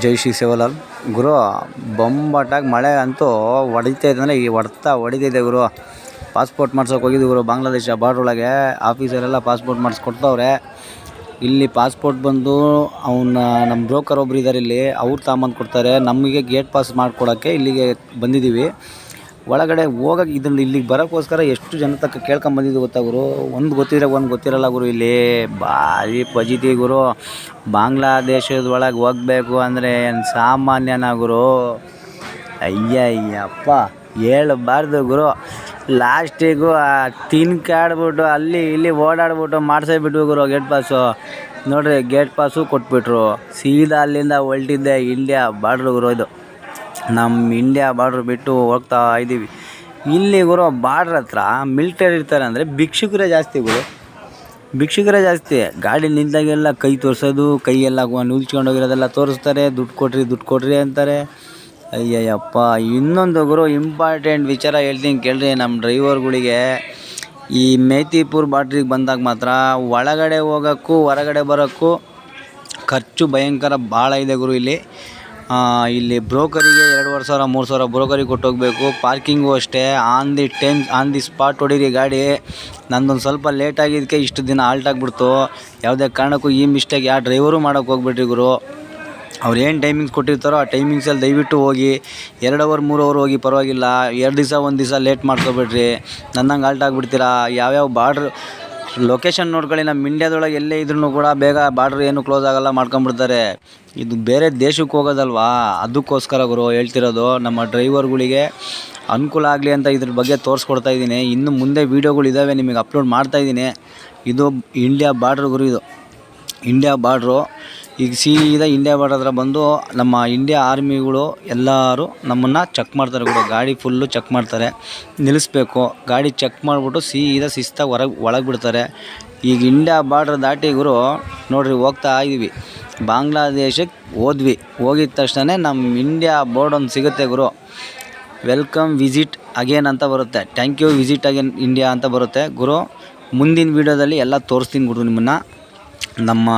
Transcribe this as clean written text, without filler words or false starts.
ಜೈ ಶ್ರೀ ಸೇವಲಾಲ್ ಗುರು. ಬೊಂಬಾಟಾಗಿ ಮಳೆ ಅಂತೂ ಹೊಡಿತೈತೆ ಅಂದರೆ ಈ ಹೊಡಿತೈತೆ ಗುರು. ಪಾಸ್ಪೋರ್ಟ್ ಮಾಡ್ಸೋಕೆ ಹೋಗಿದ್ವಿ ಗುರು ಬಾಂಗ್ಲಾದೇಶ ಬಾರ್ಡ್ರ್ ಒಳಗೆ. ಆಫೀಸರೆಲ್ಲ ಪಾಸ್ಪೋರ್ಟ್ ಮಾಡಿಸ್ಕೊಡ್ತವ್ರೆ. ಇಲ್ಲಿ ಪಾಸ್ಪೋರ್ಟ್ ಬಂದು ನಮ್ಮ ಬ್ರೋಕರ್ ಒಬ್ರು ಇದ್ದಾರೆ ಇಲ್ಲಿ, ಅವ್ರು ತಗೊಂಬಂದು ಕೊಡ್ತಾರೆ. ನಮಗೆ ಗೇಟ್ ಪಾಸ್ ಮಾಡಿಕೊಡೋಕ್ಕೆ ಇಲ್ಲಿಗೆ ಬಂದಿದ್ದೀವಿ. ಒಳಗಡೆ ಹೋಗೋಕೆ ಇಲ್ಲಿಗೆ ಬರೋಕ್ಕೋಸ್ಕರ ಎಷ್ಟು ಜನ ತನಕ ಕೇಳ್ಕೊಂಬಂದಿದ್ದು ಗೊತ್ತಾ ಗುರು. ಒಂದು ಗೊತ್ತಿದ್ರೆ ಒಂದು ಗೊತ್ತಿರಲ್ಲ ಗುರು. ಇಲ್ಲಿ ಭಾರಿ ಫಜೀತಿ ಗುರು. ಬಾಂಗ್ಲಾದೇಶದ ಒಳಗೆ ಹೋಗ್ಬೇಕು ಅಂದರೆ ಏನು ಸಾಮಾನ್ಯನ ಗುರು. ಅಯ್ಯಪ್ಪ ಹೇಳಬಾರ್ದು ಗುರು. ಲಾಸ್ಟಿಗೂ ತಿನ್ಕಾಡ್ಬಿಟ್ಟು ಅಲ್ಲಿ ಇಲ್ಲಿ ಓಡಾಡ್ಬಿಟ್ಟು ಮಾಡಿಸೇಬಿಟ್ವಿ ಗುರು ಗೇಟ್ ಪಾಸು. ನೋಡ್ರಿ ಗೇಟ್ ಪಾಸು ಕೊಟ್ಬಿಟ್ರು. ಸೀದಾ ಅಲ್ಲಿಂದ ಹೊಲ್ಟಿದ್ದೆ ಇಂಡಿಯಾ ಬಾರ್ಡ್ರು ಗುರು. ಇದು ನಮ್ಮ ಇಂಡಿಯಾ ಬಾರ್ಡ್ರ್ ಬಿಟ್ಟು ಹೋಗ್ತಾ ಇದ್ದೀವಿ. ಇಲ್ಲಿ ಗುರು ಬಾರ್ಡ್ರ್ ಹತ್ರ ಮಿಲ್ಟರಿ ಇರ್ತಾರೆ ಅಂದರೆ ಭಿಕ್ಷುಕರೇ ಜಾಸ್ತಿ ಗುರು. ಭಿಕ್ಷುಕರೇ ಜಾಸ್ತಿ. ಗಾಡಿ ನಿಂತಾಗೆಲ್ಲ ಕೈ ತೋರಿಸೋದು, ಕೈಯೆಲ್ಲ ನಿಲ್ಸ್ಕೊಂಡೋಗಿರೋದೆಲ್ಲ ತೋರಿಸ್ತಾರೆ. ದುಡ್ಡು ಕೊಡ್ರಿ ಅಂತಾರೆ. ಅಯ್ಯಯ್ಯಪ್ಪ. ಇನ್ನೊಂದು ಗುರು ಇಂಪಾರ್ಟೆಂಟ್ ವಿಚಾರ ಹೇಳ್ತೀನಿ ಕೇಳ್ರಿ. ನಮ್ಮ ಡ್ರೈವರ್ಗಳಿಗೆ ಈ ಮೇತಿಪುರ್ ಬಾರ್ಡ್ರಿಗೆ ಬಂದಾಗ ಮಾತ್ರ ಒಳಗಡೆ ಹೋಗೋಕ್ಕೂ ಹೊರಗಡೆ ಬರೋಕ್ಕೂ ಖರ್ಚು ಭಯಂಕರ ಭಾಳ ಇದೆ ಗುರು. ಇಲ್ಲಿ ಬ್ರೋಕರಿಗೆ 2,500 3,000 ಬ್ರೋಕರಿಗೆ ಕೊಟ್ಟೋಗಬೇಕು. ಪಾರ್ಕಿಂಗು ಅಷ್ಟೇ. ಆನ್ ದಿ ಸ್ಪಾಟ್ ಹೊಡೀರಿ ಗಾಡಿ. ನಂದೊಂದು ಸ್ವಲ್ಪ ಲೇಟ್ ಆಗಿದ್ದಕ್ಕೆ ಇಷ್ಟು ದಿನ ಆಲ್ಟ್ ಆಗಿಬಿಡ್ತು. ಯಾವುದೇ ಕಾರಣಕ್ಕೂ ಈ ಮಿಸ್ಟೇಕ್ ಯಾವ ಡ್ರೈವರು ಮಾಡೋಕ್ಕೆ ಹೋಗ್ಬಿಟ್ರಿ ಗುರು. ಅವ್ರು ಏನು ಟೈಮಿಂಗ್ಸ್ ಕೊಟ್ಟಿರ್ತಾರೋ ಆ ಟೈಮಿಂಗ್ಸಲ್ಲಿ ದಯವಿಟ್ಟು ಹೋಗಿ. 2 ಅವರ್ 3 ಅವರ್ ಹೋಗಿ ಪರವಾಗಿಲ್ಲ. 2 ದಿವಸ 1 ದಿವಸ ಲೇಟ್ ಮಾಡ್ಕೊಬೇಡ್ರಿ. ನನ್ನಂಗೆ ಆಲ್ಟ್ ಆಗಿಬಿಡ್ತೀರಾ. ಯಾವ್ಯಾವ ಬಾರ್ಡ್ರ್ ಲೊಕೇಶನ್ ನೋಡ್ಕೊಳ್ಳಿ. ನಮ್ಮ ಇಂಡ್ಯಾದೊಳಗೆ ಎಲ್ಲೇ ಇದ್ರೂ ಕೂಡ ಬೇಗ ಬಾರ್ಡ್ರ್ ಏನು ಕ್ಲೋಸ್ ಆಗೋಲ್ಲ, ಮಾಡ್ಕೊಂಬಿಡ್ತಾರೆ. ಇದು ಬೇರೆ ದೇಶಕ್ಕೆ ಹೋಗೋದಲ್ವಾ, ಅದಕ್ಕೋಸ್ಕರ ಗುರು ಹೇಳ್ತಿರೋದು. ನಮ್ಮ ಡ್ರೈವರ್ಗಳಿಗೆ ಅನುಕೂಲ ಆಗಲಿ ಅಂತ ಇದ್ರ ಬಗ್ಗೆ ತೋರಿಸ್ಕೊಡ್ತಾ ಇದ್ದೀನಿ. ಇನ್ನು ಮುಂದೆ ವೀಡಿಯೋಗಳಿದ್ದಾವೆ, ನಿಮಗೆ ಅಪ್ಲೋಡ್ ಮಾಡ್ತಾಯಿದ್ದೀನಿ. ಇದು ಇಂಡಿಯಾ ಬಾರ್ಡ್ರ್ ಗುರು. ಇದು ಇಂಡಿಯಾ ಬಾರ್ಡ್ರು. ಈಗ ಸೀದಾ ಇಂಡಿಯಾ ಬಾರ್ಡ್ರ್ ಹತ್ರ ಬಂದು ನಮ್ಮ ಇಂಡಿಯಾ ಆರ್ಮಿಗಳು ಎಲ್ಲರೂ ನಮ್ಮನ್ನು ಚೆಕ್ ಮಾಡ್ತಾರೆ ಗುರು. ಗಾಡಿ ಫುಲ್ಲು ಚೆಕ್ ಮಾಡ್ತಾರೆ. ನಿಲ್ಲಿಸ್ಬೇಕು. ಗಾಡಿ ಚೆಕ್ ಮಾಡಿಬಿಟ್ಟು ಸೀದಾ ಶಿಸ್ತಾಗಿ ಒಳಗೆ ಬಿಡ್ತಾರೆ. ಈಗ ಇಂಡಿಯಾ ಬಾರ್ಡ್ರ್ ದಾಟಿ ಗುರು ನೋಡಿರಿ ಹೋಗ್ತಾ ಇದ್ದೀವಿ. ಬಾಂಗ್ಲಾದೇಶಕ್ಕೆ ಹೋಗಿದ ತಕ್ಷಣ ನಮ್ಮ ಇಂಡಿಯಾ ಬೋರ್ಡ್ ಒಂದು ಸಿಗುತ್ತೆ ಗುರು. ವೆಲ್ಕಮ್ ವಿಸಿಟ್ ಅಗೇನ್ ಅಂತ ಬರುತ್ತೆ. Thank you visit again India ಅಂತ ಬರುತ್ತೆ ಗುರು. ಮುಂದಿನ ವೀಡಿಯೋದಲ್ಲಿ ಎಲ್ಲ ತೋರಿಸ್ತೀನಿ ಗುರು ನಿಮ್ಮನ್ನು. ನಮ್ಮ